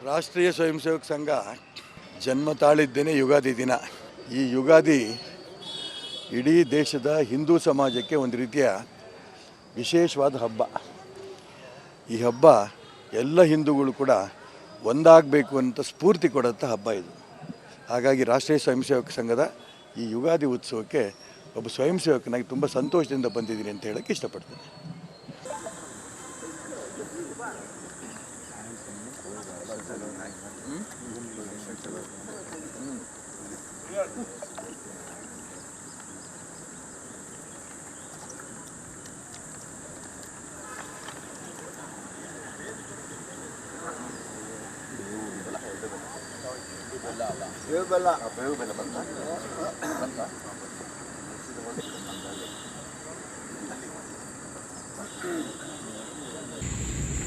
ರಾಷ್ಟ್ರೀಯ ಸ್ವಯಂ ಸೇವಕ ಸಂಘ ಜನ್ಮ ತಾಳಿದ್ದೇನೆ ಯುಗಾದಿ ದಿನ. ಈ ಯುಗಾದಿ ಇಡೀ ದೇಶದ ಹಿಂದೂ ಸಮಾಜಕ್ಕೆ ಒಂದು ರೀತಿಯ ವಿಶೇಷವಾದ ಹಬ್ಬ. ಈ ಹಬ್ಬ ಎಲ್ಲ ಹಿಂದೂಗಳು ಕೂಡ ಒಂದಾಗಬೇಕು ಅಂತ ಸ್ಫೂರ್ತಿ ಕೊಡುವಂಥ ಹಬ್ಬ ಇದು. ಹಾಗಾಗಿ ರಾಷ್ಟ್ರೀಯ ಸ್ವಯಂ ಸೇವಕ ಸಂಘದ ಈ ಯುಗಾದಿ ಉತ್ಸವಕ್ಕೆ ಒಬ್ಬ ಸ್ವಯಂ ಸೇವಕನಾಗಿ ತುಂಬ ಸಂತೋಷದಿಂದ ಬಂದಿದ್ದೀನಿ ಅಂತ ಹೇಳೋಕ್ಕೆ ಇಷ್ಟಪಡ್ತೀನಿ.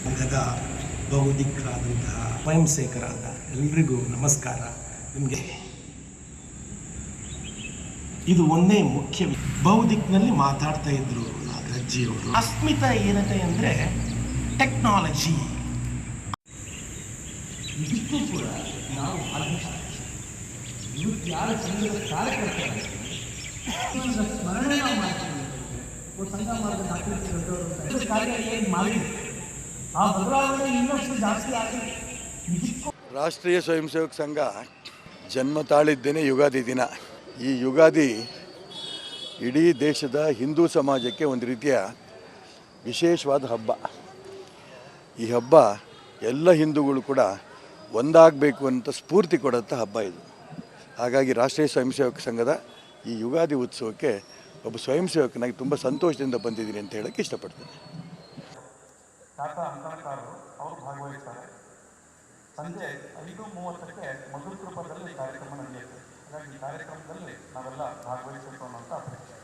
ಸಂಘದ ಬಹುದಿಕ್ಕರಾದಂತಹ ಸ್ವಯಂ ಸೇವಕರಾದ ಎಲ್ರಿಗೂ ನಮಸ್ಕಾರ. ನಿಮಗೆ ಇದು ಒಂದೇ ಮುಖ್ಯ. ಬಹುದಿಕ್ಕಿನಲ್ಲಿ ಮಾತಾಡ್ತಾ ಇದ್ರು ನಾಗರಾಜ್ಜಿಯವರು. ಅಸ್ಮಿತಾ ಏನತೆ ಅಂದರೆ ಟೆಕ್ನಾಲಜಿ. ಇದಕ್ಕೂ ಕೂಡ ನಾವು ಇವತ್ತು ಯಾರು ಸಂಘದ ಕಾರ್ಯಕರ್ತರು ಸ್ಮರಣೆ ನಾವು ಮಾಡ್ತೀವಿ. ಸಂಘ ಮಾಡಿದ ಡಾಕ್ಟರ್ ಕಾರ್ಯ ಏನು ಮಾಡಿ ಆ ಬದಲಾವಣೆ ಇನ್ನಷ್ಟು ಜಾಸ್ತಿ ಆಗಿದೆ. ರಾಷ್ಟ್ರೀಯ ಸ್ವಯಂ ಸೇವಕ ಸಂಘ ಜನ್ಮ ತಾಳಿದ್ದೇನೆ ಯುಗಾದಿ ದಿನ. ಈ ಯುಗಾದಿ ಇಡೀ ದೇಶದ ಹಿಂದೂ ಸಮಾಜಕ್ಕೆ ಒಂದು ರೀತಿಯ ವಿಶೇಷವಾದ ಹಬ್ಬ. ಈ ಹಬ್ಬ ಎಲ್ಲ ಹಿಂದೂಗಳು ಕೂಡ ಒಂದಾಗಬೇಕು ಅಂತ ಸ್ಫೂರ್ತಿ ಕೊಡುವಂಥ ಹಬ್ಬ ಇದು. ಹಾಗಾಗಿ ರಾಷ್ಟ್ರೀಯ ಸ್ವಯಂ ಸೇವಕ ಸಂಘದ ಈ ಯುಗಾದಿ ಉತ್ಸವಕ್ಕೆ ಒಬ್ಬ ಸ್ವಯಂ ಸೇವಕನಾಗಿ ತುಂಬ ಸಂತೋಷದಿಂದ ಬಂದಿದ್ದೀನಿ ಅಂತ ಹೇಳೋಕ್ಕೆ ಇಷ್ಟಪಡ್ತೀನಿ. ಟಾಟಾ ಅಂಕಣಕಾರರು ಅವರು ಭಾಗವಹಿಸ್ತಾರೆ. ಸಂಜೆ 5:30ಕ್ಕೆ ಮಧುರ ಕೃಪದಲ್ಲಿ ಕಾರ್ಯಕ್ರಮ ನಡೆಯುತ್ತೆ. ಹಾಗಾಗಿ ಈ ಕಾರ್ಯಕ್ರಮದಲ್ಲಿ ನಾವೆಲ್ಲ ಭಾಗವಹಿಸಬೇಕು ಅನ್ನೋಂಥ ಅಪೇಕ್ಷೆ.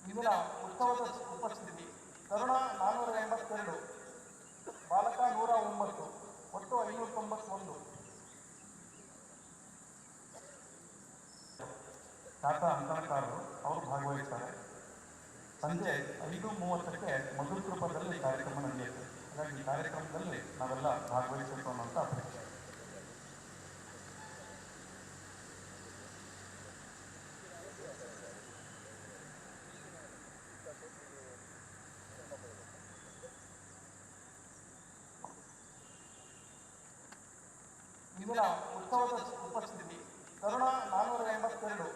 ಇಂದಿನ ಉತ್ಸವದ ಉಪಸ್ಥಿತಿ ತರುಣ 482, ಬಾಲಕ 109, ಒಟ್ಟು 591. ಟಾಟಾ ಅಂಕಣಕಾರರು ಅವರು ಭಾಗವಹಿಸ್ತಾರೆ. ಸಂಜೆ 5:30ಕ್ಕೆ ಮಧುರ ಕೃಪದಲ್ಲಿ ಕಾರ್ಯಕ್ರಮ ನಡೆಯುತ್ತೆ. ಹಾಗಾಗಿ ಈ ಕಾರ್ಯಕ್ರಮದಲ್ಲಿ ನಾವೆಲ್ಲ ಭಾಗವಹಿಸಬೇಕು ಅನ್ನೋಂಥ ಅಪೇಕ್ಷೆ. ಇಂದಿನ ಉತ್ಸವದ ಉಪಸ್ಥಿತಿ ತರುಣ 482,